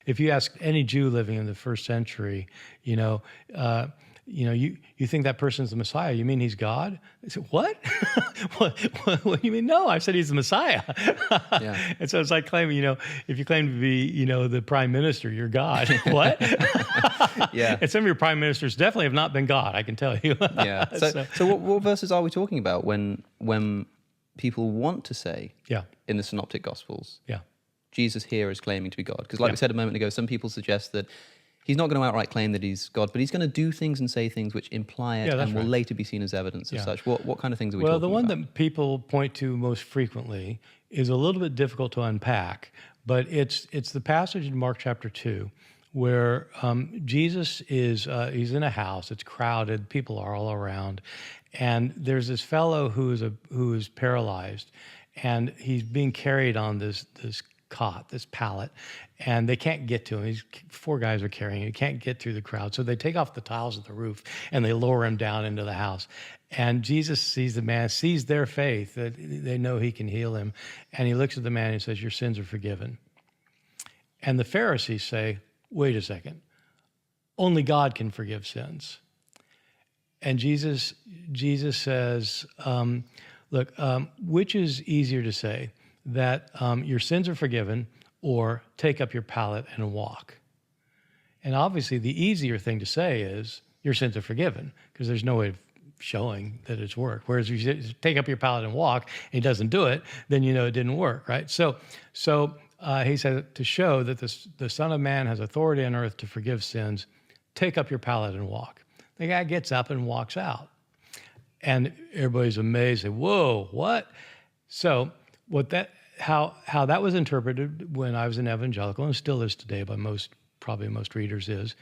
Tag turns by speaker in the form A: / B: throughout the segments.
A: If you ask any Jew living in the first century, you think that person's the Messiah? You mean he's God? They say, what? What do you mean? No, I said he's the Messiah.
B: Yeah.
A: And so it's like claiming, if you claim to be, the prime minister, you're God. What?
B: Yeah.
A: And some of your prime ministers definitely have not been God, I can tell you.
B: Yeah. So what verses are we talking about when people want to say in the Synoptic Gospels, Jesus here is claiming to be God? Because like we said a moment ago, some people suggest that he's not going to outright claim that he's God, but he's going to do things and say things which imply it and will later be seen as evidence of such. What kind of things are we talking about?
A: Well, the one that people point to most frequently is a little bit difficult to unpack, but it's the passage in Mark chapter 2 where Jesus is he's in a house, it's crowded, people are all around, and there's this fellow who is paralyzed, and he's being carried on this cot, this pallet, and they can't get to him. Four guys are carrying him. He can't get through the crowd. So they take off the tiles of the roof and they lower him down into the house. And Jesus sees the man, sees their faith, that they know he can heal him. And he looks at the man and says, your sins are forgiven. And the Pharisees say, wait a second, only God can forgive sins. And Jesus says, look, which is easier to say? That your sins are forgiven, or take up your pallet and walk. And obviously the easier thing to say is your sins are forgiven, because there's no way of showing that it's worked. Whereas if you take up your pallet and walk, and he doesn't do it, then you know it didn't work, right? So he said, to show that the Son of Man has authority on earth to forgive sins, take up your pallet and walk. The guy gets up and walks out. And everybody's amazed, say, whoa, what? So how that was interpreted when I was an evangelical, and still is today by probably most readers, is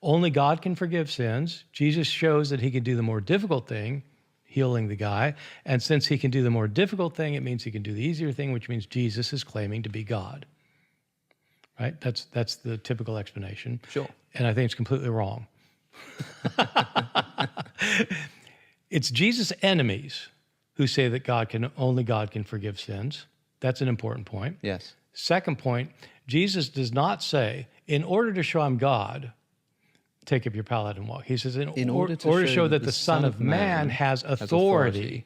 A: only God can forgive sins. Jesus shows that he can do the more difficult thing, healing the guy. And since he can do the more difficult thing, it means he can do the easier thing, which means Jesus is claiming to be God. Right? That's the typical explanation.
B: Sure.
A: And I think it's completely wrong. It's Jesus' enemies who say that only God can forgive sins. That's an important point.
B: Yes.
A: Second point, Jesus does not say, in order to show I'm God, take up your pallet and walk. He says, in order to show that the Son of Man has authority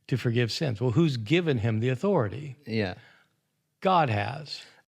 A: to forgive sins. Well, who's given him the authority?
B: Yeah.
A: God has.